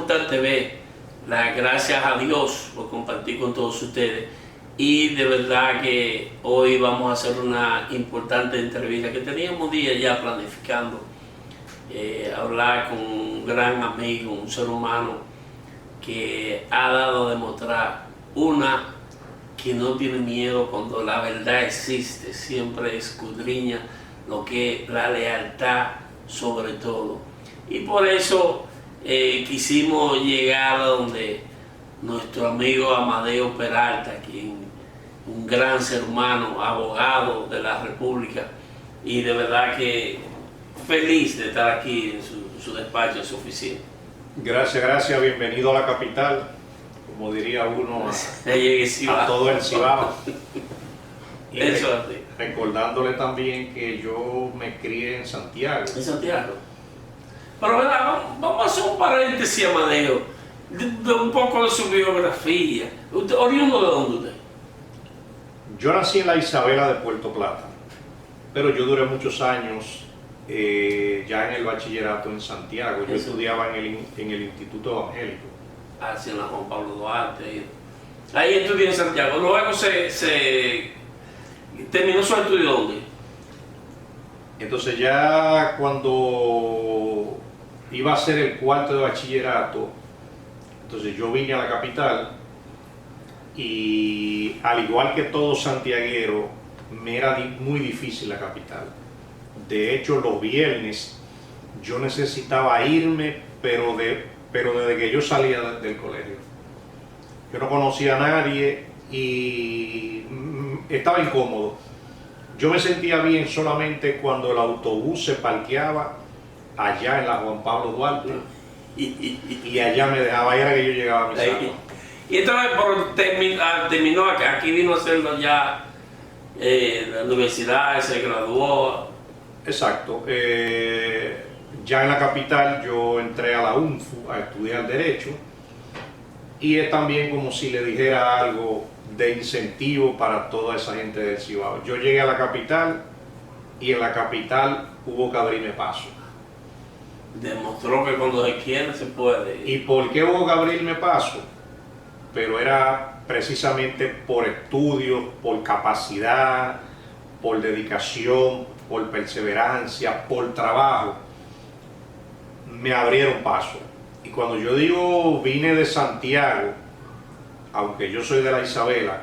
Importante TV. Gracias a Dios por compartir con todos ustedes. Y de verdad que hoy vamos a hacer una importante entrevista que teníamos días ya planificando. Hablar con un gran amigo, un ser humano que ha dado a demostrar que no tiene miedo cuando la verdad existe, siempre escudriña lo que es la lealtad sobre todo. Y por eso quisimos llegar a donde nuestro amigo Amadeo Peralta, quien un gran ser humano, abogado de la República, y de verdad que feliz de estar aquí en su despacho, en su oficina. Gracias, bienvenido a la capital, como diría uno, a todo el Cibao. Y recordándole también que yo me crié en Santiago. ¿En Santiago? Pero ¿verdad? Vamos a hacer un paréntesis, Amadeo, de un poco de su biografía. ¿Oriundo de dónde usted? Yo nací en la Isabela de Puerto Plata, pero yo duré muchos años ya en el bachillerato en Santiago. Yo estudiaba en el Instituto Evangélico. Así en la Juan Pablo Duarte. Ahí estudié en Santiago. Luego se terminó su estudio ¿dónde? Entonces ya cuando iba a ser el cuarto de bachillerato, entonces yo vine a la capital y al igual que todo santiaguero, me era muy difícil la capital. De hecho, los viernes yo necesitaba irme, pero desde que yo salía del colegio. Yo no conocía a nadie y estaba incómodo. Yo me sentía bien solamente cuando el autobús se parqueaba allá en la Juan Pablo Duarte y allá me dejaba, era que yo llegaba a mi salón. Y entonces terminó acá, aquí vino a hacerlo ya la universidad, se graduó. Exacto. Ya en la capital yo entré a la UNFU a estudiar Derecho y es también como si le dijera algo de incentivo para toda esa gente del Cibao. Yo llegué a la capital y en la capital hubo que abrirme paso. Demostró que cuando se quiere se puede. ¿Y por qué hubo que abrirme paso? Pero era precisamente por estudios, por capacidad, por dedicación, por perseverancia, por trabajo. Me abrieron paso. Y cuando yo digo vine de Santiago, aunque yo soy de la Isabela,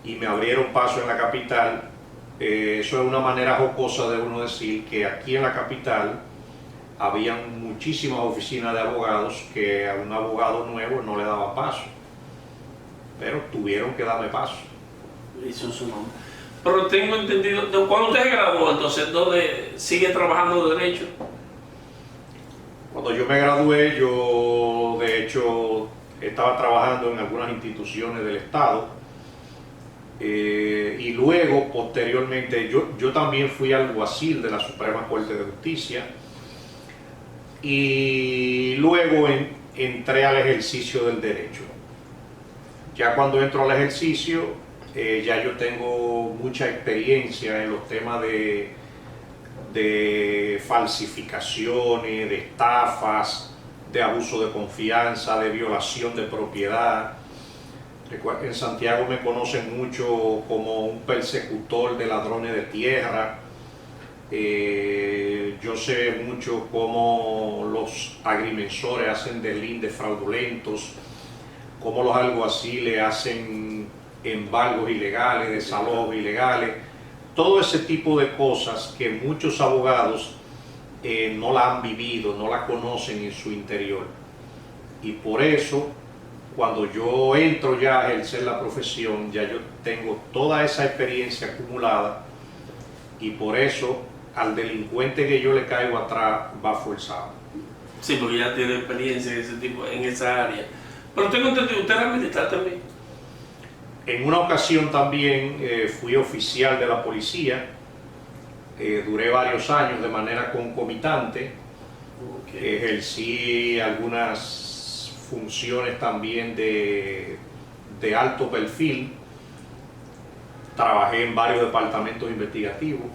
y me abrieron paso en la capital, eso es una manera jocosa de uno decir que aquí en la capital habían muchísimas oficinas de abogados que a un abogado nuevo no le daba paso, pero tuvieron que darme paso. Hizo su nombre. Pero tengo entendido, cuando usted se graduó, entonces, ¿dónde sigue trabajando Derecho? Cuando yo me gradué, yo de hecho estaba trabajando en algunas instituciones del Estado y luego, posteriormente, yo también fui alguacil de la Suprema Corte de Justicia y luego entré al ejercicio del derecho. Ya cuando entro al ejercicio, ya yo tengo mucha experiencia en los temas de falsificaciones, de estafas, de abuso de confianza, de violación de propiedad. En Santiago me conocen mucho como un persecutor de ladrones de tierra. Yo sé mucho cómo los agrimensores hacen deslindes fraudulentos, cómo los alguaciles hacen embargos ilegales, desalojos ilegales, todo ese tipo de cosas que muchos abogados no la han vivido, no la conocen en su interior. Y por eso, cuando yo entro ya a ejercer la profesión, ya yo tengo toda esa experiencia acumulada y por eso al delincuente que yo le caigo atrás va forzado. Sí, porque ya tiene experiencia en ese tipo, en esa área. Pero tengo entendido, usted era militar también. En una ocasión también fui oficial de la policía, duré varios años de manera concomitante, ejercí algunas funciones también de alto perfil, trabajé en varios departamentos investigativos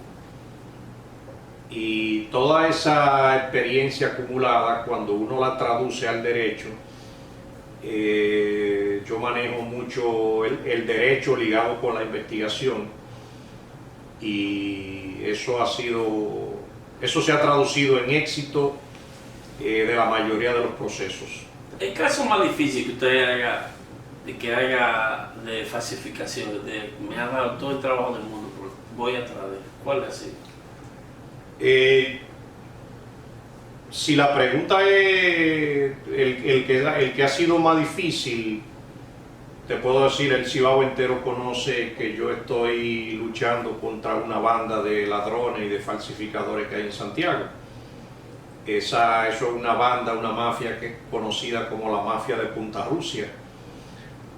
Y toda esa experiencia acumulada, cuando uno la traduce al derecho, yo manejo mucho el derecho ligado con la investigación, y eso se ha traducido en éxito de la mayoría de los procesos. El caso más difícil que usted haga de falsificación, me ha dado todo el trabajo del mundo, pero voy atrás de él, ¿cuál ha sido? Si la pregunta es el que ha sido más difícil, te puedo decir, el Cibao entero conoce que yo estoy luchando contra una banda de ladrones y de falsificadores que hay en Santiago. Eso es una banda, una mafia que es conocida como la mafia de Punta Rusia.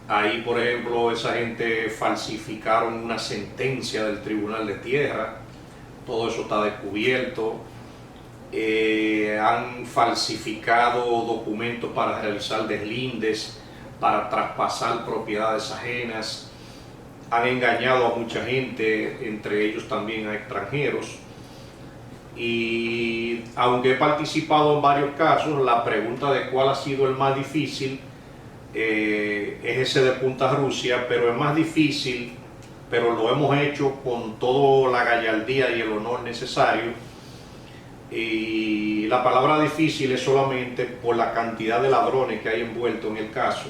Ahí, por ejemplo, esa gente falsificaron una sentencia del Tribunal de Tierra, todo eso está descubierto. Han falsificado documentos para realizar deslindes, para traspasar propiedades ajenas, han engañado a mucha gente, entre ellos también a extranjeros. Y aunque he participado en varios casos, la pregunta de cuál ha sido el más difícil es ese de Punta Rusia, pero es más difícil, pero lo hemos hecho con toda la gallardía y el honor necesario. Y la palabra difícil es solamente por la cantidad de ladrones que hay envueltos en el caso,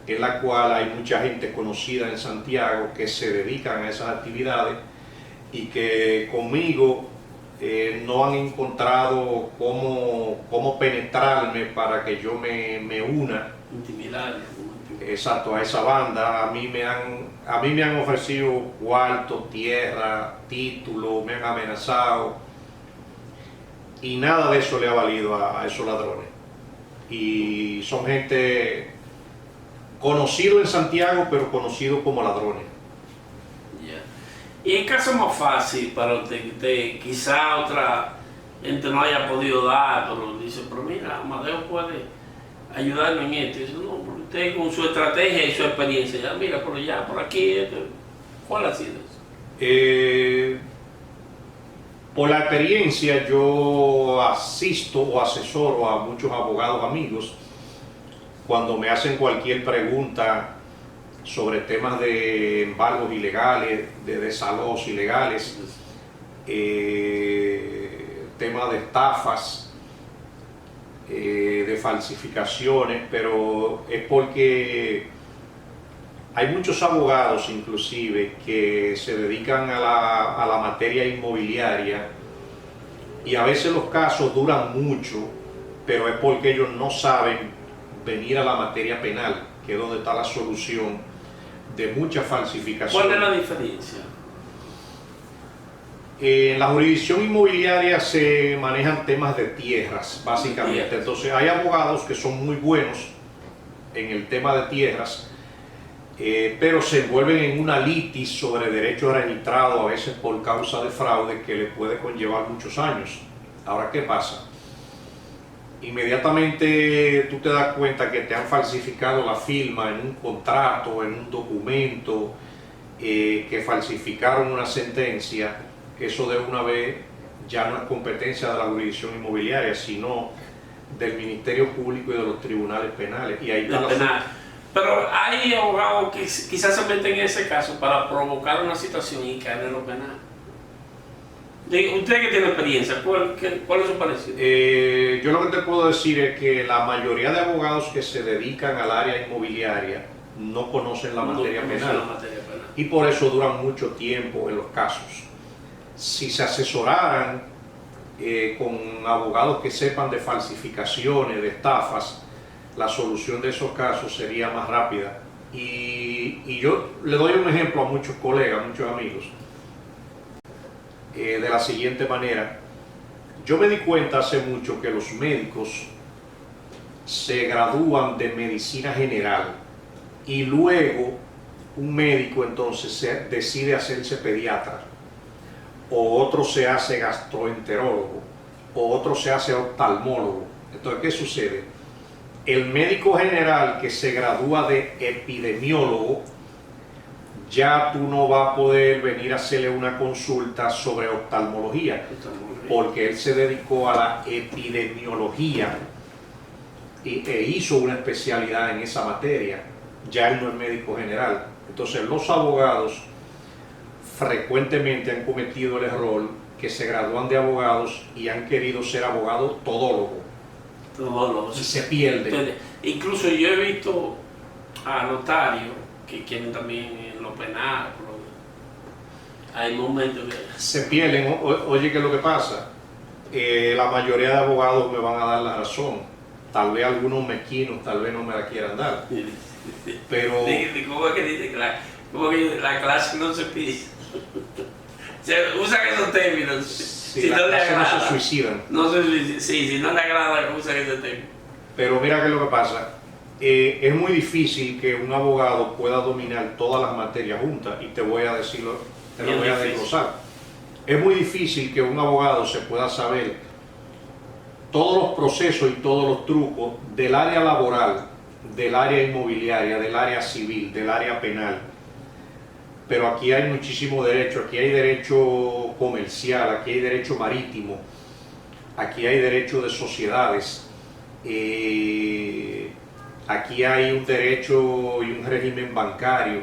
en la cual hay mucha gente conocida en Santiago que se dedican a esas actividades y que conmigo no han encontrado cómo penetrarme para que yo me una. Intimidar. Exacto, a esa banda. A mí me han ofrecido cuarto, tierra, título, me han amenazado, y nada de eso le ha valido a esos ladrones. Y son gente conocido en Santiago, pero conocido como ladrones. Yeah. Y el caso más fácil para usted, quizá otra gente no haya podido dar, pero dice, pero mira, Amadeo puede ayudarme en esto. Y dice, no, porque usted con su estrategia y su experiencia, ya mira, pero ya por aquí, ¿cuál ha sido eso? Por la experiencia, yo asisto o asesoro a muchos abogados amigos cuando me hacen cualquier pregunta sobre temas de embargos ilegales, de desalojos ilegales, temas de estafas, de falsificaciones, pero es porque hay muchos abogados inclusive que se dedican a la materia inmobiliaria, y a veces los casos duran mucho, pero es porque ellos no saben venir a la materia penal, que es donde está la solución de muchas falsificaciones. ¿Cuál es la diferencia? En la jurisdicción inmobiliaria se manejan temas de tierras, básicamente. Entonces hay abogados que son muy buenos en el tema de tierras, pero se envuelven en una litis sobre derecho registrado, a veces por causa de fraude, que le puede conllevar muchos años. Ahora, ¿qué pasa? Inmediatamente tú te das cuenta que te han falsificado la firma en un contrato, en un documento, que falsificaron una sentencia. Eso de una vez ya no es competencia de la jurisdicción inmobiliaria, sino del Ministerio Público y de los tribunales penales. Y ahí está penal. Pero hay abogados que quizás se meten en ese caso para provocar una situación y caer en lo penal. Usted que tiene experiencia, ¿cuál es su parecido? Yo lo que te puedo decir es que la mayoría de abogados que se dedican al área inmobiliaria no conocen la materia penal, y por eso duran mucho tiempo en los casos. Si se asesoraran con abogados que sepan de falsificaciones, de estafas, la solución de esos casos sería más rápida. Y yo le doy un ejemplo a muchos colegas, muchos amigos, de la siguiente manera. Yo me di cuenta hace mucho que los médicos se gradúan de medicina general y luego un médico entonces decide hacerse pediatra, o otro se hace gastroenterólogo, o otro se hace oftalmólogo. Entonces, ¿qué sucede? El médico general que se gradúa de epidemiólogo, ya tú no vas a poder venir a hacerle una consulta sobre oftalmología, porque él se dedicó a la epidemiología e hizo una especialidad en esa materia. Ya él no es médico general. Entonces los abogados frecuentemente han cometido el error que se gradúan de abogados y han querido ser abogados todólogos. Y se pierden. Entonces, incluso yo he visto a notarios que quieren también en lo penal. Hay momentos que Se pierden. Oye, ¿qué es lo que pasa? La mayoría de abogados me van a dar la razón. Tal vez algunos mezquinos, tal vez no me la quieran dar. Pero ¿cómo es que dice que la clase no se pide? Se usan esos términos. si la clase no se suicidan. No se suicida. Sí, si no le agrada, usan ese término. Pero mira qué es lo que pasa. Es muy difícil que un abogado pueda dominar todas las materias juntas, y te voy a decirlo, te lo voy a desglosar. Es muy difícil que un abogado se pueda saber todos los procesos y todos los trucos del área laboral, del área inmobiliaria, del área civil, del área penal. Pero aquí hay muchísimo derecho. Aquí hay derecho comercial, aquí hay derecho marítimo, aquí hay derecho de sociedades, aquí hay un derecho y un régimen bancario,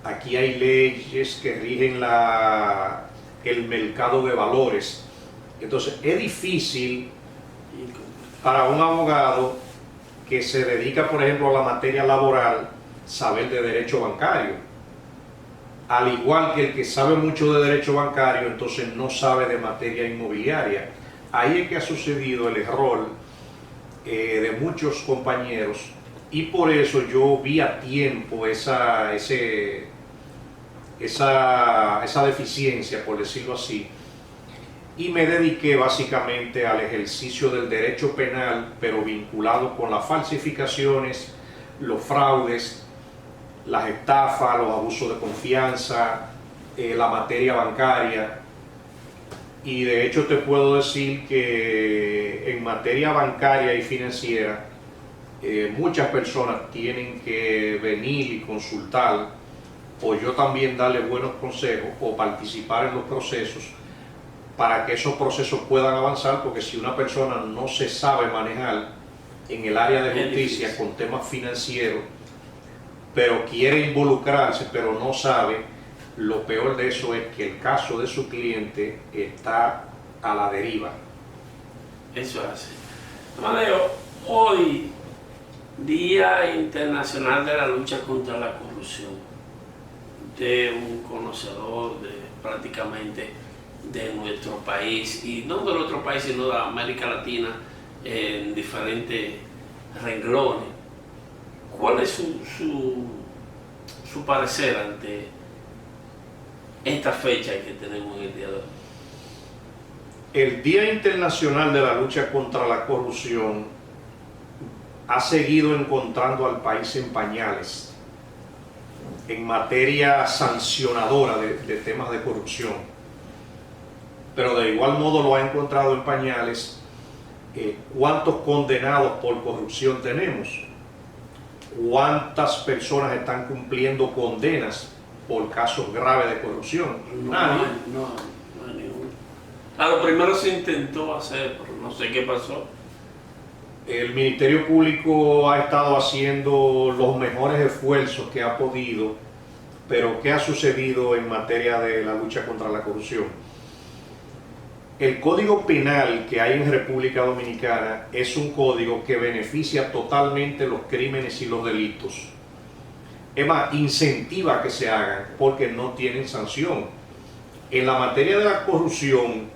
aquí hay leyes que rigen el mercado de valores. Entonces es difícil para un abogado que se dedica, por ejemplo, a la materia laboral, saber de derecho bancario. Al igual que el que sabe mucho de derecho bancario, entonces no sabe de materia inmobiliaria. Ahí es que ha sucedido el error de muchos compañeros, y por eso yo vi a tiempo esa deficiencia, por decirlo así, y me dediqué básicamente al ejercicio del derecho penal, pero vinculado con las falsificaciones, los fraudes, las estafas, los abusos de confianza, la materia bancaria. Y de hecho te puedo decir que en materia bancaria y financiera muchas personas tienen que venir y consultar, o yo también darle buenos consejos o participar en los procesos para que esos procesos puedan avanzar, porque si una persona no se sabe manejar en el área de justicia con temas financieros, pero quiere involucrarse, pero no sabe, lo peor de eso es que el caso de su cliente está a la deriva. Eso es así. Amadeo, hoy, Día Internacional de la Lucha contra la Corrupción, de un conocedor prácticamente de nuestro país, y no de nuestro país, sino de América Latina, en diferentes renglones. ¿Cuál es su parecer ante esta fecha que tenemos en el día de hoy? El Día Internacional de la Lucha contra la Corrupción ha seguido encontrando al país en pañales en materia sancionadora de temas de corrupción, pero de igual modo lo ha encontrado en pañales. ¿Cuántos condenados por corrupción tenemos? ¿Cuántas personas están cumpliendo condenas por casos graves de corrupción? Nadie. No hay ninguno. A lo primero se intentó hacer, pero no sé qué pasó. El Ministerio Público ha estado haciendo los mejores esfuerzos que ha podido, pero ¿qué ha sucedido en materia de la lucha contra la corrupción? El Código Penal que hay en República Dominicana es un código que beneficia totalmente los crímenes y los delitos. Es más, incentiva que se hagan porque no tienen sanción. En la materia de la corrupción,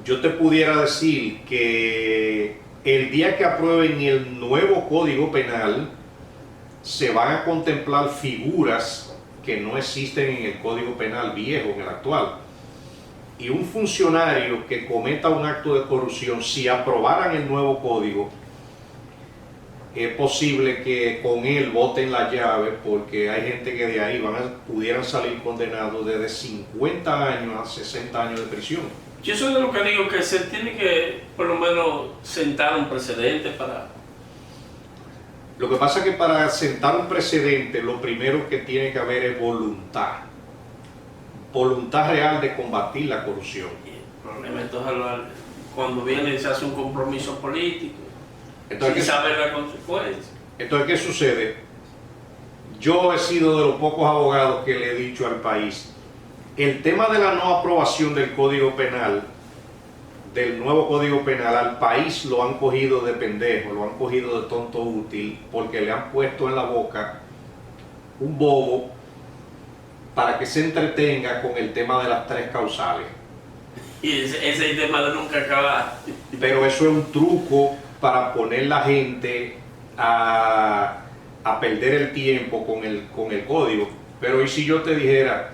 yo te pudiera decir que el día que aprueben el nuevo Código Penal, se van a contemplar figuras que no existen en el Código Penal viejo, en el actual. Y un funcionario que cometa un acto de corrupción, si aprobaran el nuevo código, es posible que con él voten la llave, porque hay gente que de ahí pudieran salir condenados desde 50 años a 60 años de prisión. Yo soy de lo que digo que se tiene que por lo menos sentar un precedente para... Lo que pasa es que para sentar un precedente, lo primero que tiene que haber es voluntad real de combatir la corrupción. problema. Entonces, cuando viene se hace un compromiso político, Entonces, sin saber la consecuencia. Entonces, ¿qué sucede? Yo he sido de los pocos abogados que le he dicho al país, el tema de la no aprobación del Código Penal, del nuevo Código Penal, al país lo han cogido de pendejo, lo han cogido de tonto útil, porque le han puesto en la boca un bobo para que se entretenga con el tema de las 3 causales. Y ese tema de nunca acabar. Pero eso es un truco para poner la gente a perder el tiempo con el código. Pero ¿y si yo te dijera,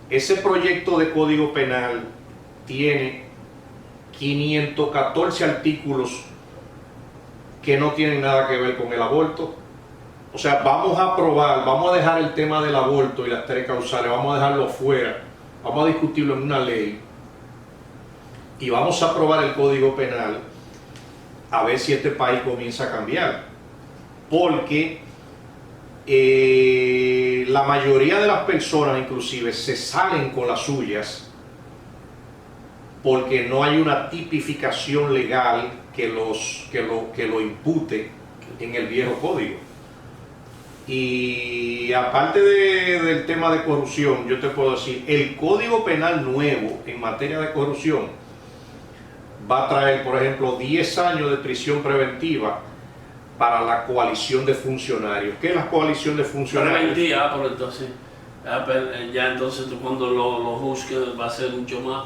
ese proyecto de Código Penal tiene 514 artículos que no tienen nada que ver con el aborto? O sea, vamos a aprobar, vamos a dejar el tema del aborto y las 3 causales, vamos a dejarlo fuera, vamos a discutirlo en una ley y vamos a aprobar el Código Penal a ver si este país comienza a cambiar. Porque la mayoría de las personas inclusive se salen con las suyas porque no hay una tipificación legal que lo impute en el viejo código. Y aparte del tema de corrupción, yo te puedo decir, el Código Penal nuevo en materia de corrupción va a traer, por ejemplo, 10 años de prisión preventiva para la coalición de funcionarios. ¿Qué es la coalición de funcionarios? Preventiva, pero entonces, ya entonces tú cuando lo juzgues va a ser mucho más.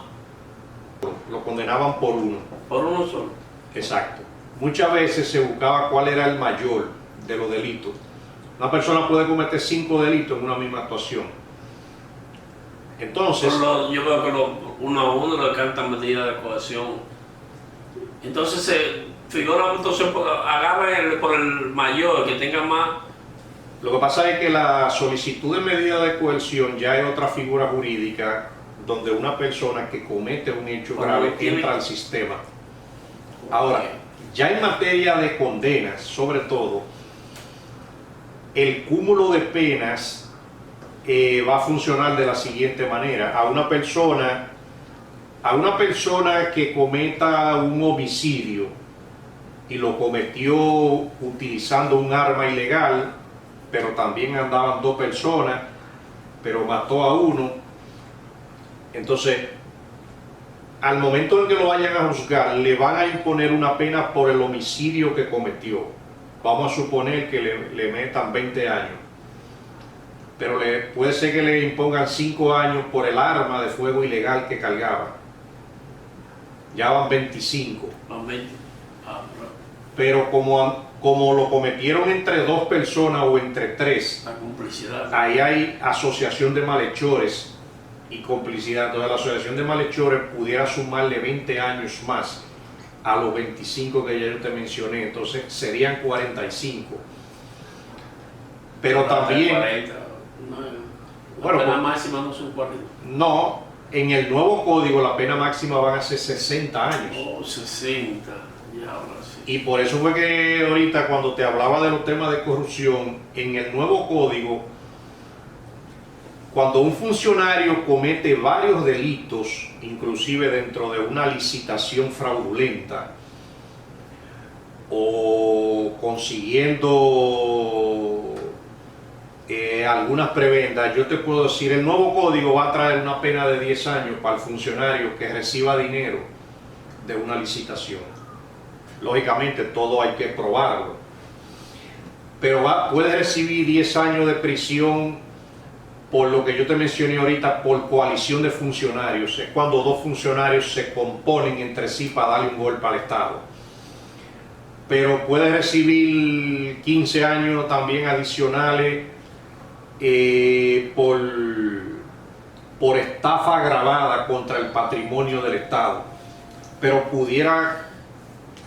Lo condenaban por uno. Por uno solo. Exacto. Muchas veces se buscaba cuál era el mayor de los delitos. Una persona puede cometer 5 delitos en una misma actuación. Entonces, yo veo que uno a uno le cantan medidas de cohesión. Entonces se figura, entonces agarra por el mayor que tenga más. Lo que pasa es que la solicitud de medida de coerción ya es otra figura jurídica donde una persona que comete un hecho grave entra al sistema. Ahora, ya en materia de condenas, sobre todo, el cúmulo de penas va a funcionar de la siguiente manera. A una persona que cometa un homicidio y lo cometió utilizando un arma ilegal, pero también andaban 2 personas, pero mató a uno, entonces al momento en que lo vayan a juzgar le van a imponer una pena por el homicidio que cometió. Vamos a suponer que le metan 20 años, pero puede ser que le impongan 5 años por el arma de fuego ilegal que cargaba. Ya van 25. Pero como lo cometieron entre 2 personas o entre 3, la complicidad. Ahí hay asociación de malhechores y complicidad. Entonces la asociación de malhechores pudiera sumarle 20 años más a los 25 que ya yo te mencioné, entonces serían 45. Pero también... 40, bueno, la pena máxima no son 40. No, en el nuevo código la pena máxima van a ser 60 años. Oh, 60, y ahora sí. Y por eso fue que ahorita cuando te hablaba de los temas de corrupción, en el nuevo código, cuando un funcionario comete varios delitos, inclusive dentro de una licitación fraudulenta, o consiguiendo algunas prebendas, yo te puedo decir, el nuevo código va a traer una pena de 10 años para el funcionario que reciba dinero de una licitación. Lógicamente todo hay que probarlo, pero puede recibir 10 años de prisión por lo que yo te mencioné ahorita, por coalición de funcionarios. Es cuando 2 funcionarios se componen entre sí para darle un golpe al Estado. Pero puede recibir 15 años también adicionales por estafa agravada contra el patrimonio del Estado. Pero pudiera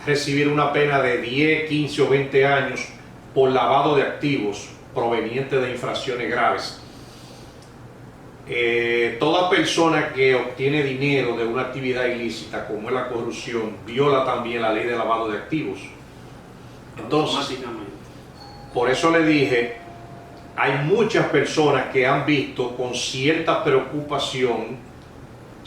recibir una pena de 10, 15 o 20 años por lavado de activos provenientes de infracciones graves. Toda persona que obtiene dinero de una actividad ilícita, como es la corrupción, viola también la ley de lavado de activos. Entonces, por eso le dije, hay muchas personas que han visto con cierta preocupación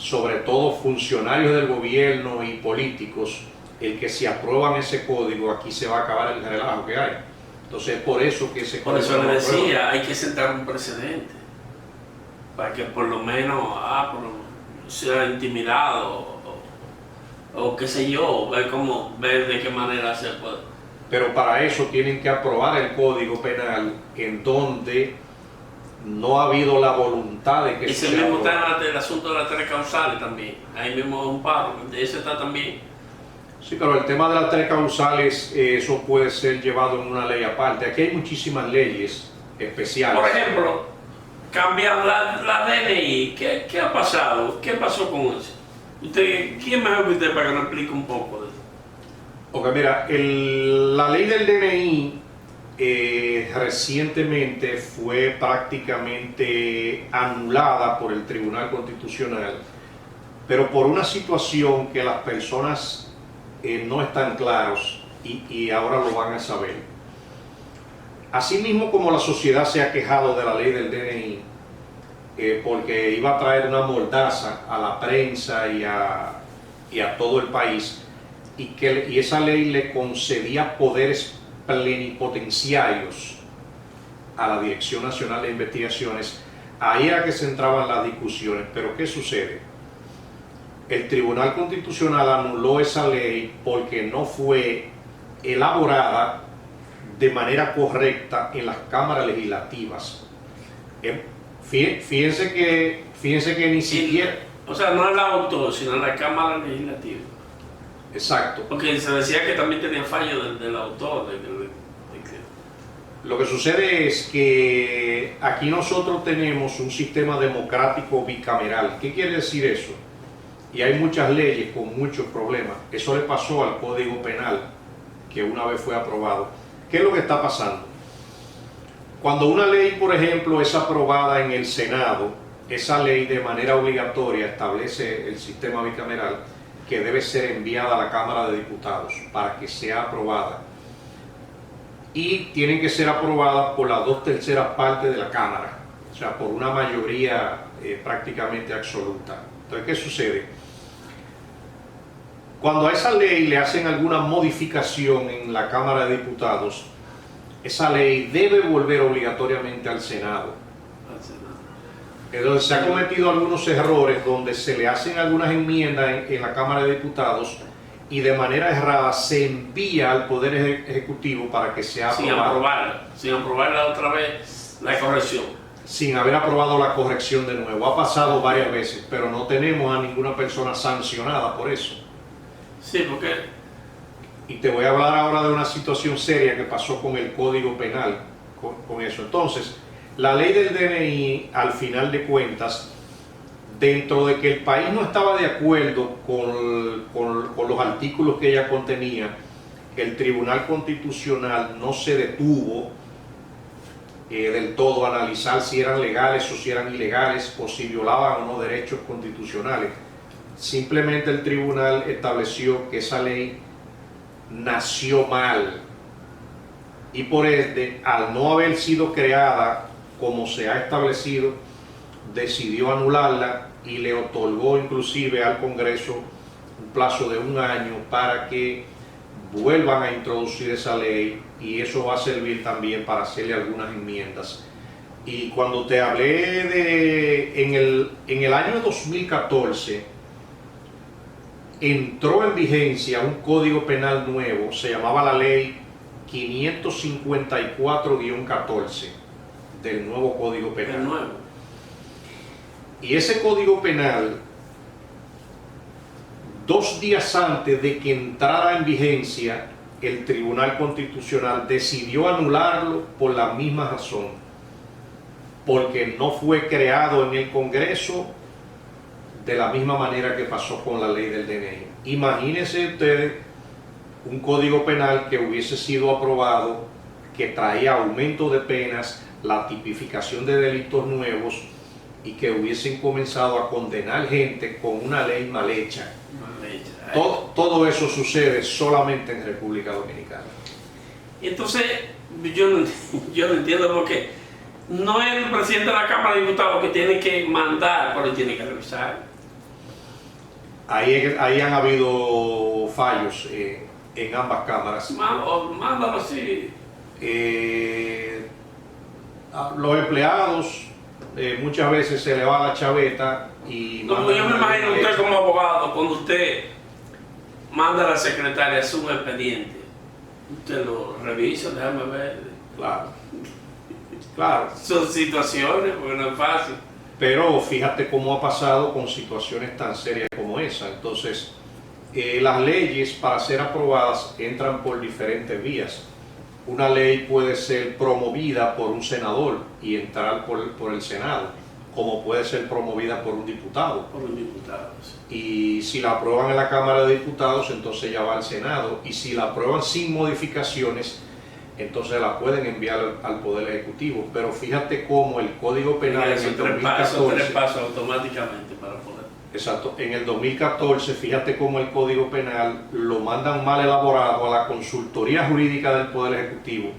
sobre todo funcionarios del gobierno y políticos, el que si aprueban ese código aquí se va a acabar el relajo que hay. Entonces es por eso que ese Por código eso no le lo aprueban. decía, hay que sentar un precedente para que por lo menos sea intimidado o qué sé yo, ver de qué manera se puede. Pero para eso tienen que aprobar el código penal en donde no ha habido la voluntad de que Ese eso sea mismo aprobado. está el asunto de las tres causales también. Ahí mismo es un paro, ese está también. Sí, pero el tema de las tres causales, eso puede ser llevado en una ley aparte. Aquí hay muchísimas leyes especiales. Por ejemplo, cambiar la DNI. ¿Qué ha pasado? ¿Qué pasó con eso? ¿Quién mejor que usted para que nos explique un poco de eso? Ok, mira, la ley del DNI recientemente fue prácticamente anulada por el Tribunal Constitucional, pero por una situación que las personas no están claros y ahora lo van a saber. Asimismo como la sociedad se ha quejado de la ley del DNI, porque iba a traer una mordaza a la prensa y a todo el país, y esa ley le concedía poderes plenipotenciarios a la Dirección Nacional de Investigaciones. Ahí era que se entraban las discusiones. Pero ¿qué sucede? El Tribunal Constitucional anuló esa ley porque no fue elaborada de manera correcta en las cámaras legislativas. Fíjense que ni siquiera... O sea, no el autor, sino la Cámara Legislativa. Exacto. Porque se decía que también tenía fallo del autor. Lo que sucede es que aquí nosotros tenemos un sistema democrático bicameral. ¿Qué quiere decir eso? Y hay muchas leyes con muchos problemas. Eso le pasó al Código Penal, que una vez fue aprobado. ¿Qué es lo que está pasando? Cuando una ley, por ejemplo, es aprobada en el Senado, esa ley de manera obligatoria establece el sistema bicameral que debe ser enviada a la Cámara de Diputados para que sea aprobada. Y tienen que ser aprobadas por las 2/3 partes de la Cámara, o sea, por una mayoría prácticamente absoluta. Entonces, ¿qué sucede? Cuando a esa ley le hacen alguna modificación en la Cámara de Diputados, esa ley debe volver obligatoriamente al Senado. Entonces se han cometido algunos errores donde se le hacen algunas enmiendas en la Cámara de Diputados y de manera errada se envía al Poder Ejecutivo para que sea aprobada. Sin aprobarla otra vez la corrección. Sin haber aprobado la corrección de nuevo. Ha pasado varias veces, pero no tenemos a ninguna persona sancionada por eso. Sí, porque... Y te voy a hablar ahora de una situación seria que pasó con el Código Penal, con eso. Entonces, la ley del DNI, al final de cuentas, dentro de que el país no estaba de acuerdo con los artículos que ella contenía, el Tribunal Constitucional no se detuvo del todo a analizar si eran legales o si eran ilegales o si violaban o no derechos constitucionales. Simplemente el tribunal estableció que esa ley nació mal y por ende, al no haber sido creada como se ha establecido, decidió anularla y le otorgó inclusive al Congreso un plazo de 1 año para que vuelvan a introducir esa ley, y eso va a servir también para hacerle algunas enmiendas. Y cuando te hablé en el año 2014 entró en vigencia un código penal nuevo, se llamaba la ley 554-14 del nuevo código penal. El nuevo. Y ese código penal, 2 días antes de que entrara en vigencia, el Tribunal Constitucional decidió anularlo por la misma razón, porque no fue creado en el Congreso de la misma manera que pasó con la ley del DNI. Imagínense ustedes un código penal que hubiese sido aprobado, que traía aumento de penas, la tipificación de delitos nuevos, y que hubiesen comenzado a condenar gente con una ley mal hecha. Todo eso sucede solamente en República Dominicana. Y entonces, yo no entiendo por qué. No es el presidente de la Cámara de Diputados que tiene que mandar, pero él tiene que revisar. Ahí han habido fallos en ambas cámaras. Mándalo así. Los empleados muchas veces se le va la chaveta y... No, yo me imagino usted como abogado, cuando usted manda a la secretaria a hacer un expediente, usted lo revisa, déjame ver. Claro, claro. Son situaciones, porque no es fácil. Pero fíjate cómo ha pasado con situaciones tan serias como esa. Entonces, las leyes para ser aprobadas entran por diferentes vías. Una ley puede ser promovida por un senador y entrar por el Senado, como puede ser promovida por un diputado. Por un diputado, sí. Y si la aprueban en la Cámara de Diputados, entonces ya va al Senado. Y si la aprueban sin modificaciones, entonces la pueden enviar al Poder Ejecutivo. Pero fíjate cómo el Código Penal en el 2014... tres pasos automáticamente para poder... Exacto. En el 2014, fíjate cómo el Código Penal lo mandan mal elaborado a la Consultoría Jurídica del Poder Ejecutivo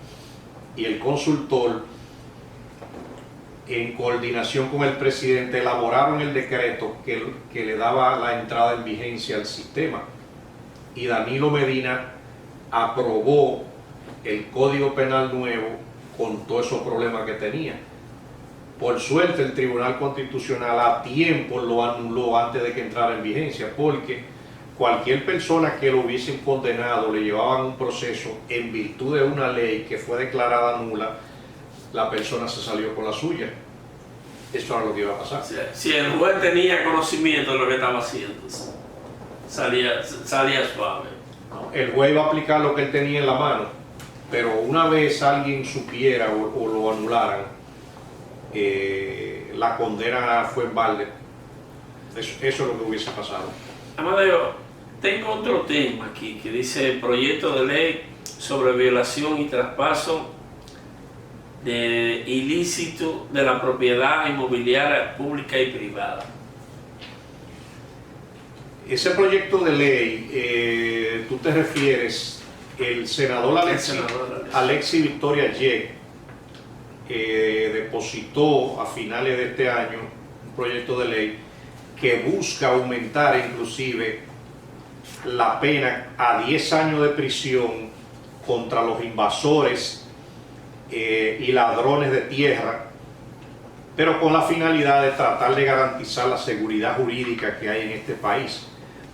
y el consultor, en coordinación con el presidente, elaboraron el decreto que le daba la entrada en vigencia al sistema. Y Danilo Medina aprobó el Código Penal nuevo con todos esos problemas que tenía. Por suerte el Tribunal Constitucional a tiempo lo anuló antes de que entrara en vigencia, porque cualquier persona que lo hubiesen condenado, le llevaban un proceso en virtud de una ley que fue declarada nula, la persona se salió con la suya. Eso era lo que iba a pasar. Si el juez tenía conocimiento de lo que estaba haciendo, salía suave. El juez iba a aplicar lo que él tenía en la mano, pero una vez alguien supiera o lo anularan, la condena fue en balde. Eso es lo que hubiese pasado. Amadeo, tengo otro tema aquí que dice proyecto de ley sobre violación y traspaso de ilícito de la propiedad inmobiliaria pública y privada. Ese proyecto de ley, tú te refieres, el senador Alexis Victoria Yeh depositó a finales de este año un proyecto de ley que busca aumentar inclusive la pena a 10 años de prisión contra los invasores y ladrones de tierra, pero con la finalidad de tratar de garantizar la seguridad jurídica que hay en este país.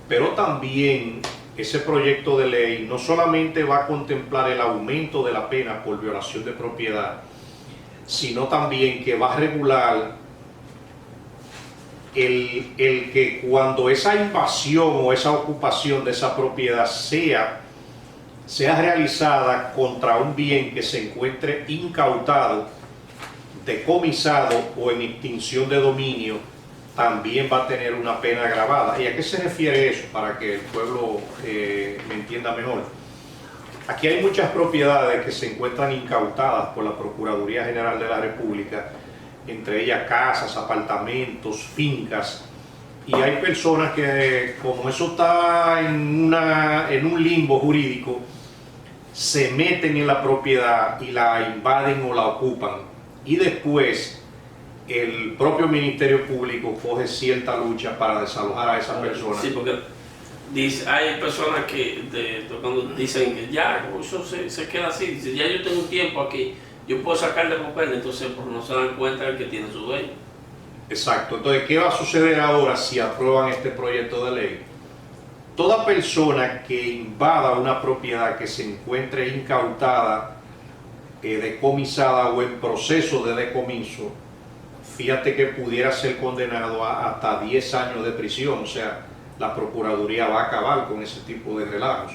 Pero también ese proyecto de ley no solamente va a contemplar el aumento de la pena por violación de propiedad, sino también que va a regular el que cuando esa invasión o esa ocupación de esa propiedad sea realizada contra un bien que se encuentre incautado, decomisado o en extinción de dominio, también va a tener una pena agravada. ¿Y a qué se refiere eso? Para que el pueblo me entienda mejor. Aquí hay muchas propiedades que se encuentran incautadas por la Procuraduría General de la República, entre ellas casas, apartamentos, fincas, y hay personas que, como eso está en un limbo jurídico, se meten en la propiedad y la invaden o la ocupan, y después el propio Ministerio Público coge cierta lucha para desalojar a esa persona. Sí, porque hay personas que cuando dicen que ya, eso se queda así, dice, ya yo tengo un tiempo aquí, yo puedo sacarle papel, entonces pues, no se dan cuenta de que tiene su dueño. Exacto. Entonces, ¿qué va a suceder ahora si aprueban este proyecto de ley? Toda persona que invada una propiedad que se encuentre incautada, decomisada o en proceso de decomiso, fíjate que pudiera ser condenado a hasta 10 años de prisión. O sea, la Procuraduría va a acabar con ese tipo de relajos.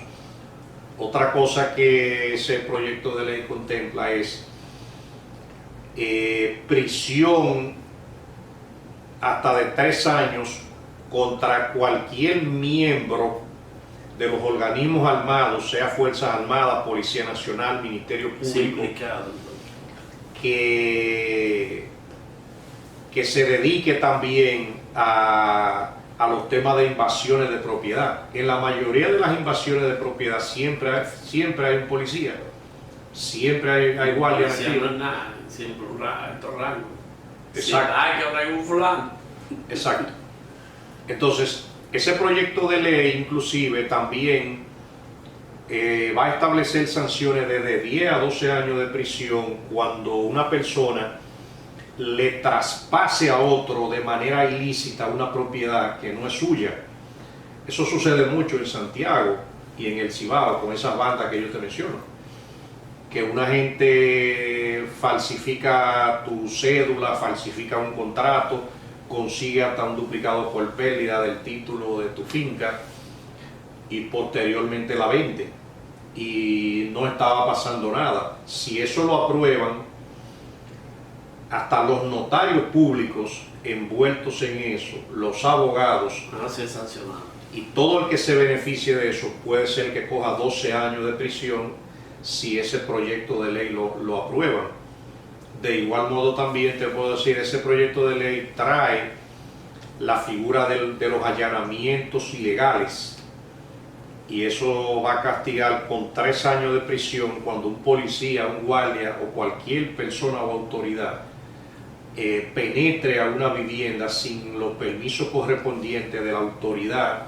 Otra cosa que ese proyecto de ley contempla es prisión hasta de 3 años contra cualquier miembro de los organismos armados, sea Fuerzas Armadas, Policía Nacional, Ministerio Público, que se dedique también a los temas de invasiones de propiedad. En la mayoría de las invasiones de propiedad siempre hay un policía, siempre hay guardia. No es nada, siempre un alto rango. Exacto. Hay que hablar un fulano. Exacto. Entonces, Ese proyecto de ley inclusive también va a establecer sanciones de 10 a 12 años de prisión cuando una persona le traspase a otro de manera ilícita una propiedad que no es suya. Eso sucede mucho en Santiago y en el Cibao con esas bandas que yo te menciono, que una gente falsifica tu cédula, falsifica un contrato, consigue hasta un duplicado por pérdida del título de tu finca y posteriormente la vende y no estaba pasando nada. Si eso lo aprueban, hasta los notarios públicos envueltos en eso, los abogados, van a ser sancionados. Y todo el que se beneficie de eso puede ser que coja 12 años de prisión si ese proyecto de ley lo aprueban. De igual modo también te puedo decir, ese proyecto de ley trae la figura de los allanamientos ilegales y eso va a castigar con 3 años de prisión cuando un policía, un guardia o cualquier persona o autoridad penetre a una vivienda sin los permisos correspondientes de la autoridad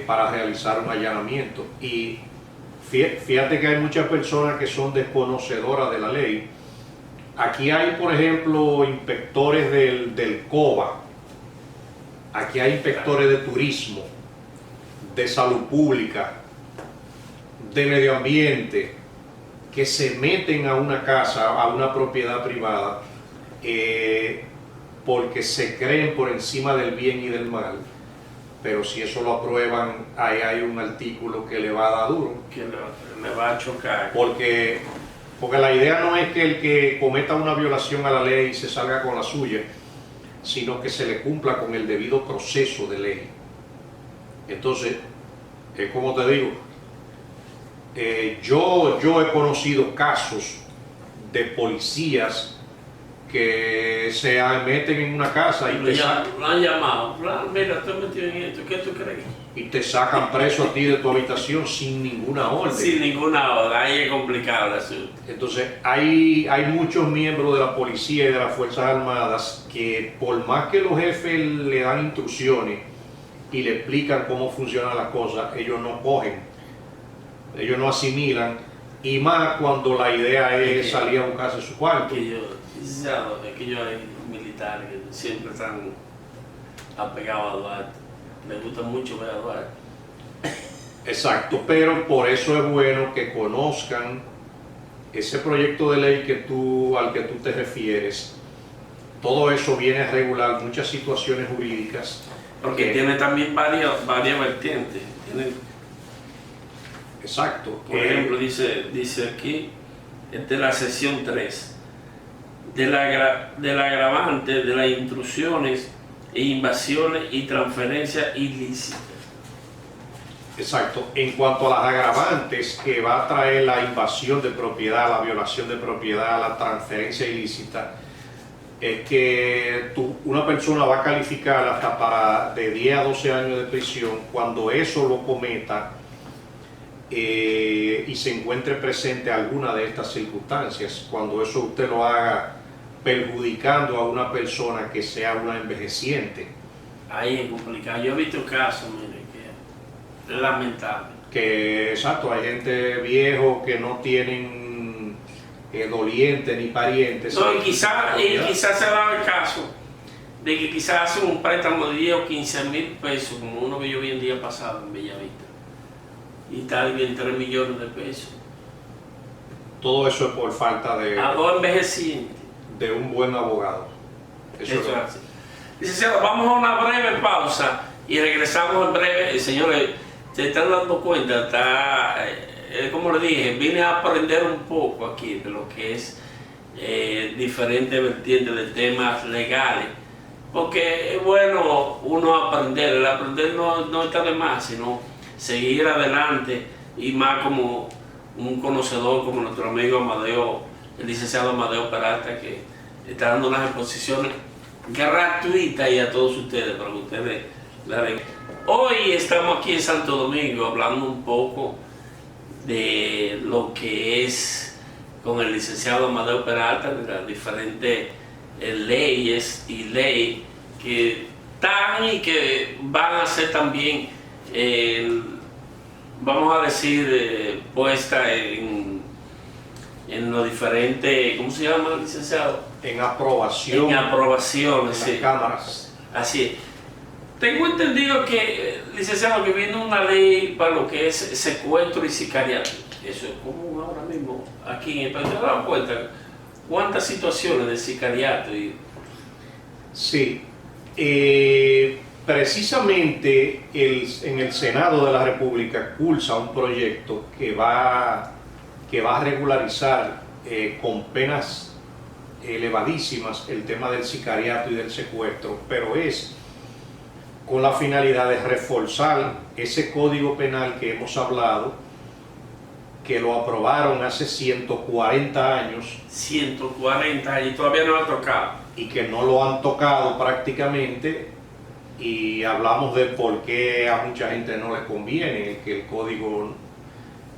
para realizar un allanamiento. Y fíjate que hay muchas personas que son desconocedoras de la ley. Aquí hay, por ejemplo, inspectores del COBA, aquí hay inspectores de turismo, de salud pública, de medio ambiente, que se meten a una casa, a una propiedad privada, porque se creen por encima del bien y del mal. Pero si eso lo aprueban, ahí hay un artículo que le va a dar duro. Que le va a chocar. Porque la idea no es que el que cometa una violación a la ley se salga con la suya, sino que se le cumpla con el debido proceso de ley. Entonces, como te digo, yo he conocido casos de policías que se meten en una casa y lo han llamado. Mira, estoy metido en esto, ¿qué tú crees? Y te sacan preso a ti de tu habitación sin ninguna orden. Sin ninguna orden, ahí es complicado el asunto. Entonces, hay muchos miembros de la policía y de las Fuerzas Armadas que por más que los jefes le dan instrucciones y le explican cómo funcionan las cosas, ellos no cogen, ellos no asimilan, y más cuando la idea es salir a buscarse su cuarto. Es que yo hay militares que siempre están apegados a Duarte, les gusta mucho ver a Duarte. Exacto, pero por eso es bueno que conozcan ese proyecto de ley al que tú te refieres. Todo eso viene a regular muchas situaciones jurídicas. Porque tiene también varias vertientes. Exacto. Por ejemplo, dice aquí, de la sección 3, del agravante de las intrusiones e invasiones y transferencias ilícitas. Exacto. En cuanto a las agravantes que va a traer la invasión de propiedad, la violación de propiedad, la transferencia ilícita, es que una persona va a calificar hasta de 10 a 12 años de prisión cuando eso lo cometa y se encuentre presente alguna de estas circunstancias, cuando eso usted lo haga perjudicando a una persona que sea una envejeciente. Ahí es complicado. Yo he visto casos, mire, que es lamentable. Que, exacto, hay gente viejo que no tienen dolientes ni parientes. No, y quizás se ha dado el caso de que quizás hacen un préstamo de 10 o 15 mil pesos, como uno que yo vi el día pasado en Bellavista, y tal bien 3 millones de pesos. Todo eso es por falta de envejecientes. De un buen abogado. Eso es así. Licenciado, vamos a una breve pausa y regresamos en breve. Señores, se están dando cuenta, como le dije, vine a aprender un poco aquí de lo que es diferentes vertientes de temas legales, porque es bueno uno aprender. El aprender no está de más, sino seguir adelante, y más como un conocedor como nuestro amigo Amadeo, el licenciado Amadeo Peralta, que está dando unas exposiciones gratuitas y a todos ustedes para que ustedes la den. Hoy estamos aquí en Santo Domingo hablando un poco de lo que es con el licenciado Amadeo Peralta, de las diferentes leyes y ley que están y que van a ser también, vamos a decir, puestas en los diferentes, ¿cómo se llama, licenciado? En aprobación. En aprobaciones, en las sí. cámaras. Así es. Tengo entendido que, licenciado, que viene una ley para lo que es secuestro y sicariato. Eso es común ahora mismo aquí en el país. ¿Te has dado cuenta cuántas situaciones de sicariato? Sí. Precisamente en el Senado de la República cursa un proyecto que va a regularizar con penas elevadísimas el tema del sicariato y del secuestro, pero es con la finalidad de reforzar ese código penal que hemos hablado, que lo aprobaron hace 140 años. 140 años y todavía no lo ha tocado. Y que no lo han tocado prácticamente, y hablamos de por qué a mucha gente no le conviene el que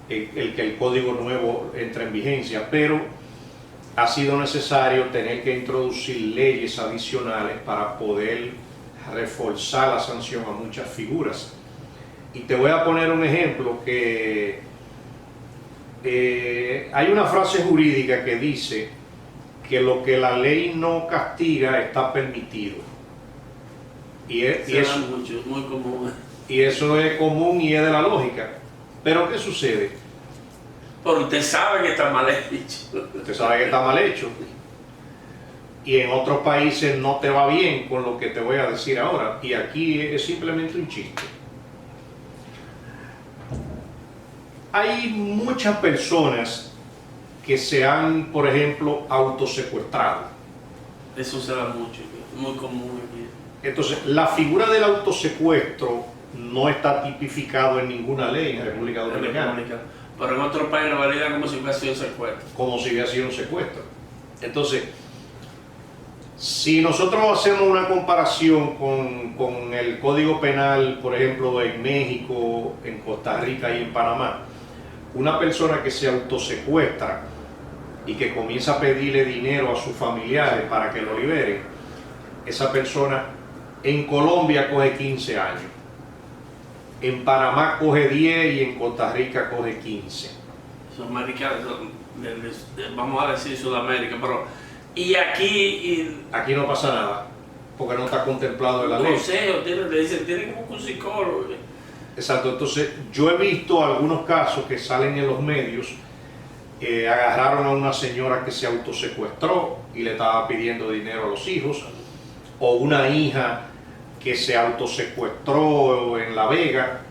el código nuevo entre en vigencia, pero ha sido necesario tener que introducir leyes adicionales para poder reforzar la sanción a muchas figuras. Y te voy a poner un ejemplo que hay una frase jurídica que dice que lo que la ley no castiga está permitido. Y eso, mucho, muy común. y eso es común y es de la lógica. Pero ¿qué sucede? Pero usted sabe que está mal hecho. Usted sabe que está mal hecho. Y en otros países no te va bien con lo que te voy a decir ahora. Y aquí es simplemente un chiste. Hay muchas personas que se han, por ejemplo, autosecuestrado. Eso se da mucho, muy común aquí. Entonces, la figura del autosecuestro no está tipificado en ninguna ley en República Dominicana. Pero en otros países lo validan como si hubiera sido secuestro. Como si hubiera sido un secuestro. Entonces, si nosotros hacemos una comparación con el Código Penal, por ejemplo, en México, en Costa Rica y en Panamá, una persona que se autosecuestra y que comienza a pedirle dinero a sus familiares para que lo liberen, esa persona en Colombia coge 15 años, en Panamá coge 10 y en Costa Rica coge 15. Sudamérica, vamos a decir Sudamérica, pero y aquí Aquí no pasa nada, porque no está contemplado en la ley. consejo, le dicen, tienen un psicólogo. Exacto, entonces yo he visto algunos casos que salen en los medios. Agarraron a una señora que se autosecuestró y le estaba pidiendo dinero a los hijos, o una hija que se autosecuestró en La Vega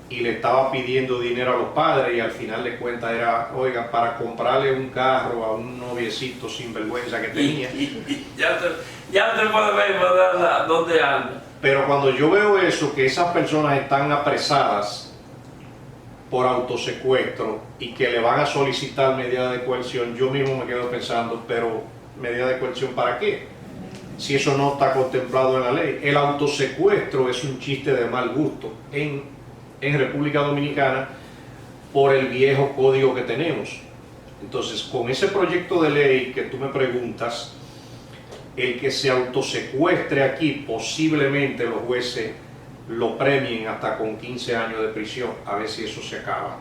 y le estaba pidiendo dinero a los padres, y al final de cuentas era, oiga, para comprarle un carro a un noviecito sinvergüenza que tenía. Ya te puede ver dónde anda. Pero cuando yo veo eso, que esas personas están apresadas por autosecuestro y que le van a solicitar medida de coerción, yo mismo me quedo pensando, pero ¿medida de coerción para qué? Si eso no está contemplado en la ley. El autosecuestro es un chiste de mal gusto en República Dominicana por el viejo código que tenemos. Entonces, con ese proyecto de ley que tú me preguntas, el que se autosecuestre aquí, posiblemente los jueces lo premien hasta con 15 años de prisión, a ver si eso se acaba.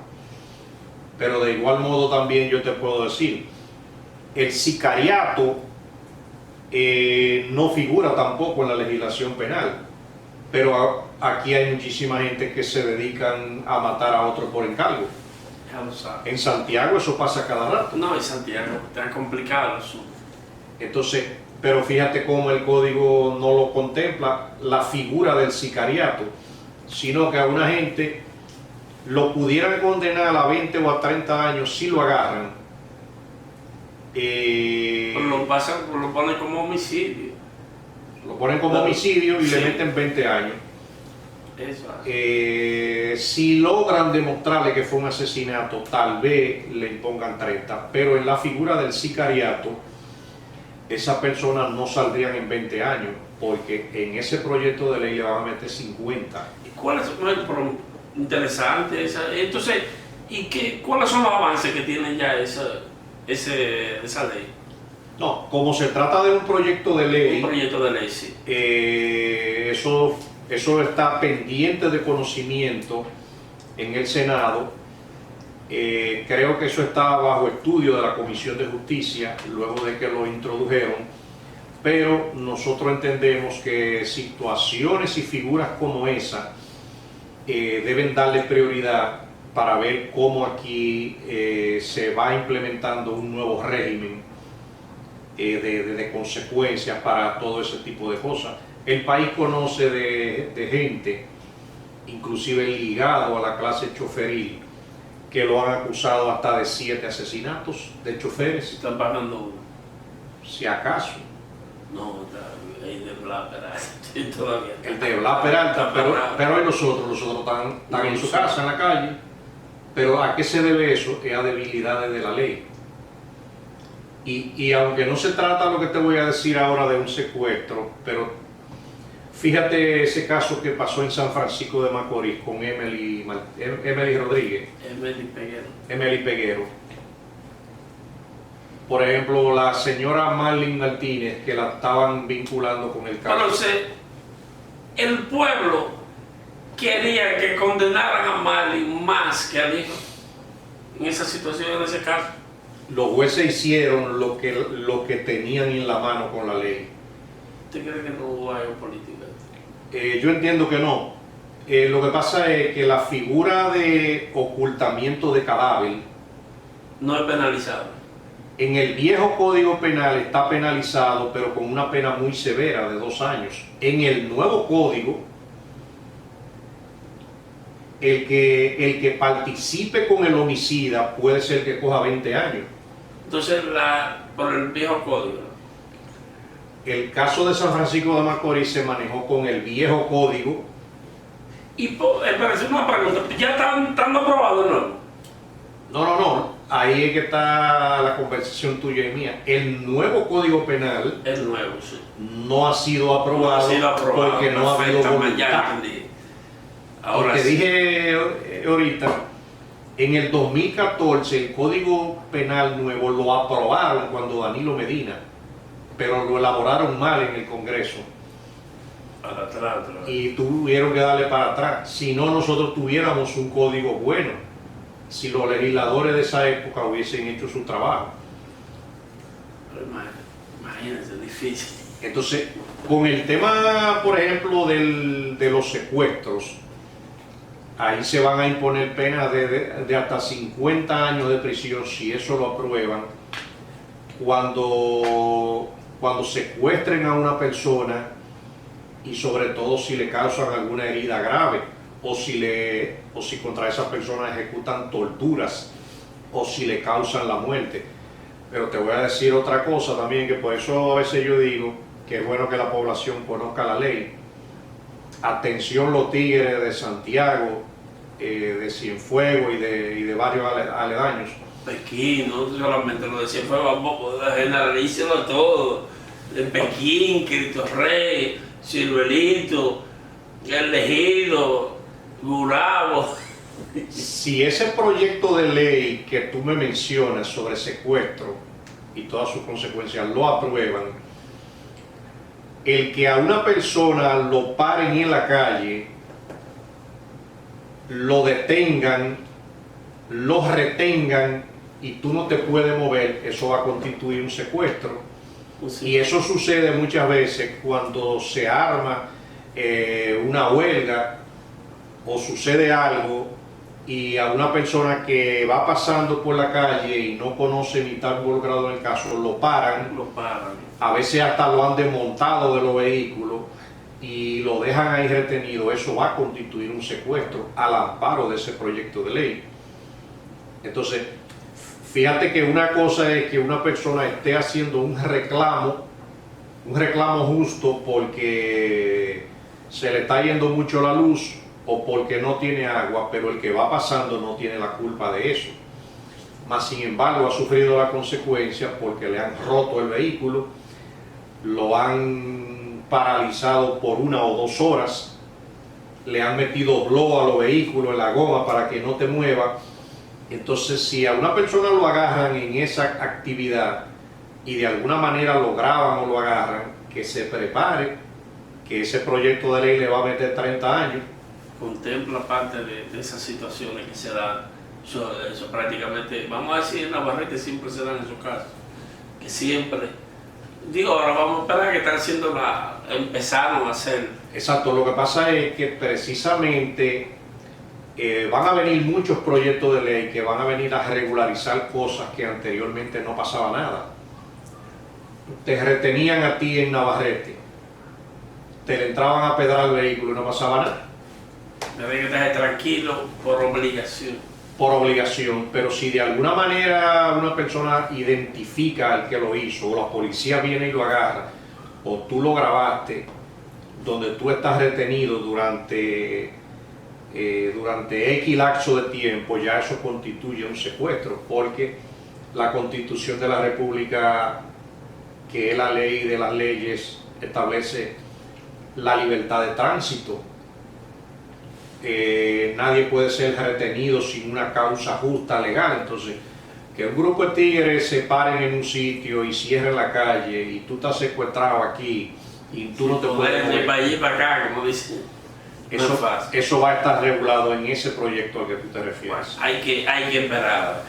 Pero de igual modo también yo te puedo decir, el sicariato no figura tampoco en la legislación penal, pero aquí hay muchísima gente que se dedican a matar a otro por encargo. Ya lo sabe. En Santiago eso pasa cada rato. No, en Santiago está complicado eso. Entonces, pero fíjate cómo el código no lo contempla, la figura del sicariato, sino que a una gente lo pudieran condenar a 20 o a 30 años si lo agarran. Lo ponen como homicidio. Lo ponen como homicidio y sí, le meten 20 años. Eso. Si logran demostrarle que fue un asesinato, tal vez le impongan 30, pero en la figura del sicariato, esas personas no saldrían en 20 años, porque en ese proyecto de ley le van a meter 50. ¿Y cuáles son? Interesante entonces, ¿cuáles son los avances que tiene ya esa ley? No, como se trata de un proyecto de ley, Un proyecto de ley, sí. eso está pendiente de conocimiento en el Senado. Creo que eso está bajo estudio de la Comisión de Justicia luego de que lo introdujeron, pero nosotros entendemos que situaciones y figuras como esa deben darle prioridad para ver cómo aquí se va implementando un nuevo régimen de consecuencias para todo ese tipo de cosas. El país conoce de gente, inclusive ligado a la clase choferil, que lo han acusado hasta de 7 asesinatos de choferes. Están pagando uno. Si acaso. No, el de Blas Peralta todavía. El de Blas Peralta, pero hay los otros están en su casa, en la calle. Pero ¿a qué se debe eso? Es a debilidades de la ley. Y aunque no se trata lo que te voy a decir ahora de un secuestro, pero fíjate ese caso que pasó en San Francisco de Macorís con Emily Rodríguez. Emily Peguero. Por ejemplo, la señora Marlene Martínez, que la estaban vinculando con el caso. Pero el pueblo quería que condenaran a Marlene más que al hijo en esa situación, en ese caso. Los jueces hicieron lo que tenían en la mano con la ley. ¿Usted cree que no hubo algo político? Yo entiendo que no. Lo que pasa es que la figura de ocultamiento de cadáver No es penalizado. en el viejo Código Penal está penalizado, pero con una pena muy severa de 2 años. En el nuevo Código, el que participe con el homicida puede ser que coja 20 años. Entonces, por el viejo código. El caso de San Francisco de Macorís se manejó con el viejo Código. Y parece una pregunta, ¿ya están aprobados o no? No. Ahí es que está la conversación tuya y mía. El nuevo Código Penal El nuevo, sí. no ha sido aprobado, porque no ha habido voluntad. Ahora Porque sí. dije ahorita, en el 2014 el Código Penal nuevo lo aprobaron cuando Danilo Medina, pero lo elaboraron mal en el Congreso. Para atrás. Y tuvieron que darle para atrás. Si no, nosotros tuviéramos un código bueno, si los legisladores de esa época hubiesen hecho su trabajo. Pero imagínense, es difícil. Entonces, con el tema, por ejemplo, de los secuestros, ahí se van a imponer penas de hasta 50 años de prisión, si eso lo aprueban, cuando secuestren a una persona y sobre todo si le causan alguna herida grave, o si contra esa persona ejecutan torturas, o si le causan la muerte. Pero te voy a decir otra cosa también, que por eso a veces yo digo que es bueno que la población conozca la ley. Atención los tigres de Santiago, de Cienfuegos y de varios aledaños. Pekín, no solamente lo decía, fue generalísimo todo. De Pekín, Cristo Rey, Ciruelito, El Ejido, Gurabo. Si ese proyecto de ley que tú me mencionas sobre secuestro y todas sus consecuencias lo aprueban, el que a una persona lo paren en la calle, lo detengan, lo retengan y tú no te puedes mover, eso va a constituir un secuestro. Sí. Y eso sucede muchas veces cuando se arma una huelga o sucede algo y a una persona que va pasando por la calle y no conoce ni está involucrado en el caso, lo paran. A veces hasta lo han desmontado de los vehículos y lo dejan ahí retenido. Eso va a constituir un secuestro al amparo de ese proyecto de ley. Entonces, fíjate que una cosa es que una persona esté haciendo un reclamo justo porque se le está yendo mucho la luz o porque no tiene agua, pero el que va pasando no tiene la culpa de eso. Mas, sin embargo, ha sufrido la consecuencia porque le han roto el vehículo, lo han paralizado por 1 o 2 horas, le han metido blow a los vehículos en la goma para que no te mueva. Entonces, si a una persona lo agarran en esa actividad y de alguna manera lo graban o lo agarran, que se prepare, que ese proyecto de ley le va a meter 30 años. Contempla parte de esas situaciones que se dan. Eso prácticamente, vamos a decir, en Navarrete siempre se dan esos casos, que siempre, digo, ahora vamos a esperar que están haciendo empezaron a hacer. Exacto, lo que pasa es que precisamente van a venir muchos proyectos de ley que van a venir a regularizar cosas que anteriormente no pasaba nada. Te retenían a ti en Navarrete, te le entraban a pedrar el vehículo y no pasaba nada. Debe que estar tranquilo por obligación. Por obligación, pero si de alguna manera una persona identifica al que lo hizo, o la policía viene y lo agarra, o tú lo grabaste, donde tú estás retenido durante X lapso de tiempo, ya eso constituye un secuestro, porque la Constitución de la República, que es la ley de las leyes, establece la libertad de tránsito. Nadie puede ser retenido sin una causa justa, legal. Entonces, que un grupo de tigres se paren en un sitio y cierren la calle y tú estás secuestrado aquí y tú no te puedes mover para allí para acá, como dicen. Eso va a estar regulado en ese proyecto al que tú te refieres. Bueno, hay que esperar.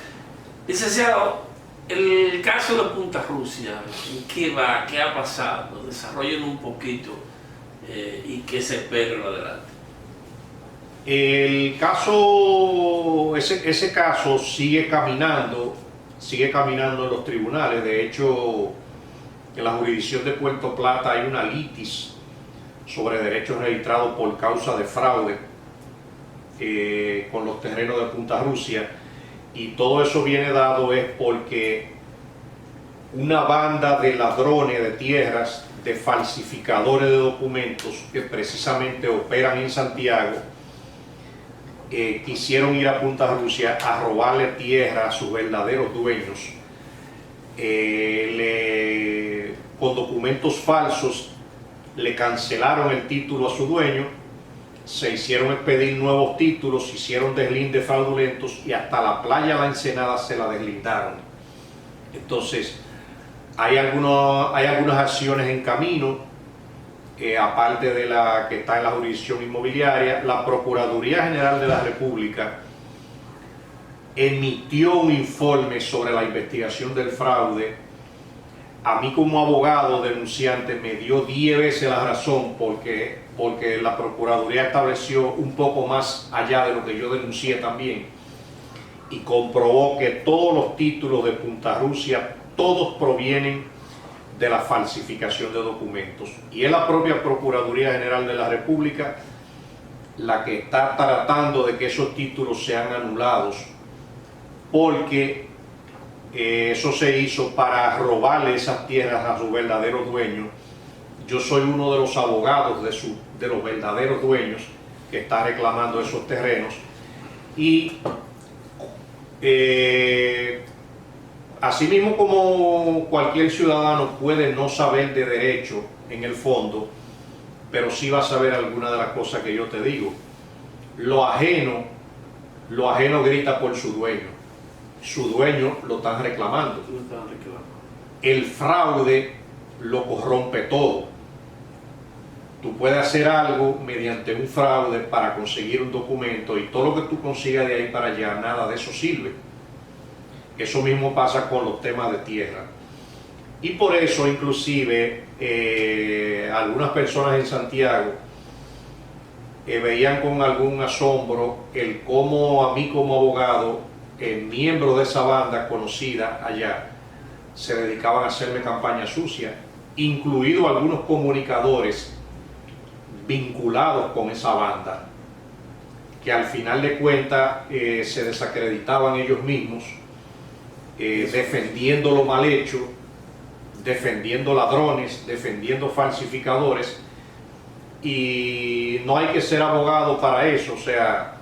Licenciado, el caso de Punta Rusia, ¿en qué va? ¿Qué ha pasado? Desarrollen un poquito y qué se espera en adelante. El caso, ese caso sigue caminando en los tribunales. De hecho, en la jurisdicción de Puerto Plata hay una litis sobre derechos registrados por causa de fraude con los terrenos de Punta Rusia, y todo eso viene dado es porque una banda de ladrones de tierras, de falsificadores de documentos que precisamente operan en Santiago, quisieron ir a Punta Rusia a robarle tierra a sus verdaderos dueños, con documentos falsos le cancelaron el título a su dueño, se hicieron expedir nuevos títulos, hicieron deslindes fraudulentos y hasta la playa La Ensenada se la deslindaron. Entonces hay algunas acciones en camino. Aparte de la que está en la jurisdicción inmobiliaria, la Procuraduría General de la República emitió un informe sobre la investigación del fraude. A mí como abogado denunciante me dio 10 veces la razón, porque la Procuraduría estableció un poco más allá de lo que yo denuncié también, y comprobó que todos los títulos de Punta Rusia, todos provienen de la falsificación de documentos, y es la propia Procuraduría General de la República la que está tratando de que esos títulos sean anulados, porque eso se hizo para robarle esas tierras a sus verdaderos dueños. Yo soy uno de los abogados de los verdaderos dueños que está reclamando esos terrenos, y asimismo como cualquier ciudadano puede no saber de derecho en el fondo, pero sí va a saber alguna de las cosas que yo te digo. Lo ajeno grita por su dueño lo están reclamando. El fraude lo corrompe todo. Tú puedes hacer algo mediante un fraude para conseguir un documento, y todo lo que tú consigas de ahí para allá, nada de eso sirve. Eso mismo pasa con los temas de tierra. Y por eso inclusive algunas personas en Santiago veían con algún asombro el cómo a mí como abogado, miembro de esa banda conocida allá, se dedicaban a hacerme campaña sucia, incluido algunos comunicadores vinculados con esa banda, que al final de cuentas se desacreditaban ellos mismos, defendiendo lo mal hecho, defendiendo ladrones, defendiendo falsificadores. Y no hay que ser abogado para eso. O sea,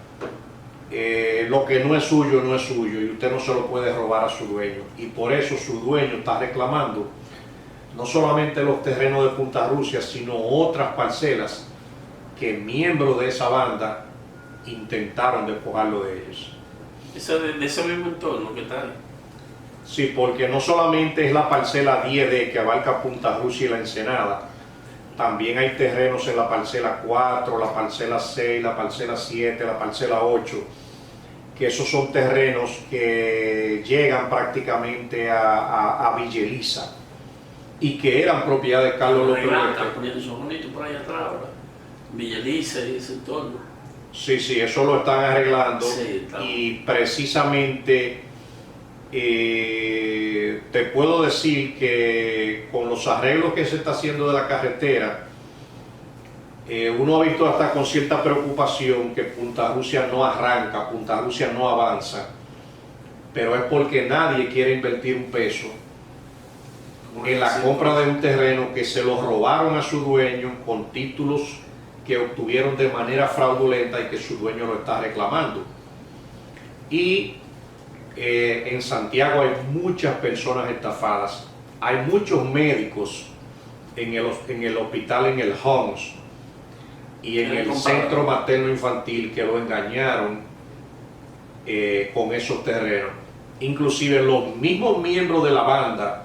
lo que no es suyo no es suyo, y usted no se lo puede robar a su dueño, y por eso su dueño está reclamando no solamente los terrenos de Punta Rusia, sino otras parcelas que miembros de esa banda intentaron despojarlo de ellos. Eso de ese mismo entorno que está ahí. Sí, porque no solamente es la parcela 10D que abarca Punta Rusia y La Ensenada, también hay terrenos en la parcela 4, la parcela 6, la parcela 7, la parcela 8, que esos son terrenos que llegan prácticamente a Villa Elisa y que eran propiedad de Carlos López Están Huerta. poniendo esos bonitos por allá atrás ahora. Villa Elisa y ese entorno. Sí, sí, eso lo están arreglando Sí, y precisamente te puedo decir que con los arreglos que se está haciendo de la carretera, uno ha visto hasta con cierta preocupación que Punta Rusia no arranca, Punta Rusia no avanza, pero es porque nadie quiere invertir un peso en la compra de un terreno que se lo robaron a su dueño con títulos que obtuvieron de manera fraudulenta y que su dueño lo está reclamando. Y en Santiago hay muchas personas estafadas, hay muchos médicos en el hospital, en el Homs y en el centro materno infantil que lo engañaron con esos terrenos. Inclusive los mismos miembros de la banda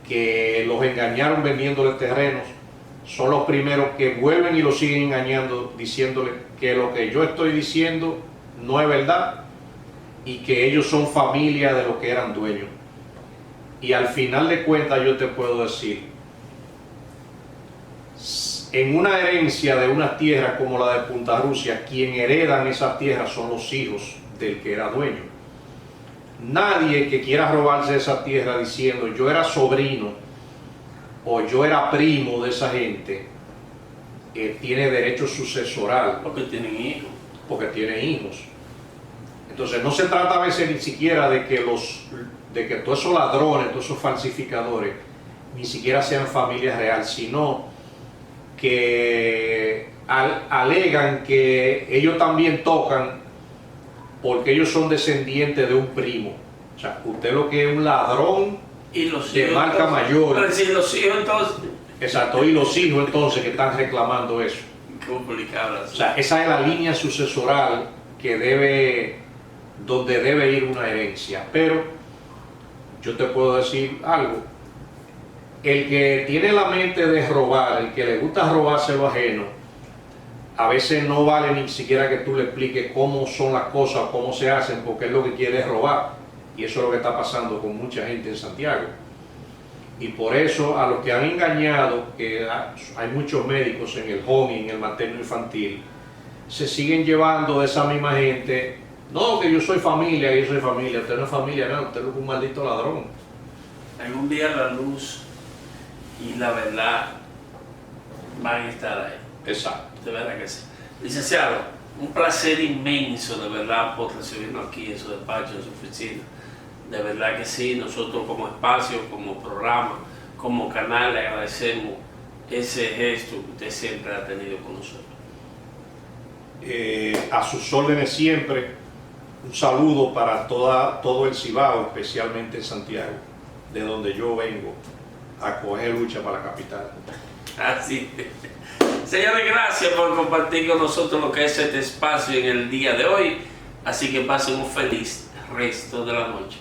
que los engañaron vendiéndoles terrenos son los primeros que vuelven y los siguen engañando, diciéndole que lo que yo estoy diciendo no es verdad y que ellos son familia de los que eran dueños. Y al final de cuentas yo te puedo decir, en una herencia de una tierra como la de Punta Rusia, quien heredan esas tierras son los hijos del que era dueño. Nadie que quiera robarse esa tierra diciendo yo era sobrino o yo era primo de esa gente, tiene derecho sucesoral. Porque tienen hijos. Porque tiene hijos. Entonces no se trata a veces ni siquiera de que todos esos ladrones, todos esos falsificadores, ni siquiera sean familia real, sino que alegan que ellos también tocan porque ellos son descendientes de un primo. O sea, usted lo que es un ladrón Y los de hijos, marca mayor. Pero si los hijos entonces. Exacto, y los hijos entonces que están reclamando eso. Complicado. O sea, esa es la línea sucesoral donde debe ir una herencia. Pero yo te puedo decir algo. El que tiene la mente de robar, el que le gusta robarse lo ajeno, a veces no vale ni siquiera que tú le expliques cómo son las cosas, cómo se hacen, porque es lo que quiere es robar. Y eso es lo que está pasando con mucha gente en Santiago. Y por eso a los que han engañado, que hay muchos médicos en el home y en el materno infantil, se siguen llevando de esa misma gente. No, que yo soy familia, usted no es familia, no, usted es un maldito ladrón. Algún día la luz y la verdad van a estar ahí. Exacto. De verdad que sí. Licenciado, un placer inmenso de verdad por recibirnos aquí en su despacho, en su oficina. De verdad que sí, nosotros como espacio, como programa, como canal le agradecemos ese gesto que usted siempre ha tenido con nosotros. A sus órdenes siempre, un saludo para todo el Cibao, especialmente en Santiago, de donde yo vengo a coger lucha para la capital. Así. Señores, gracias por compartir con nosotros lo que es este espacio en el día de hoy. Así que pasen un feliz resto de la noche.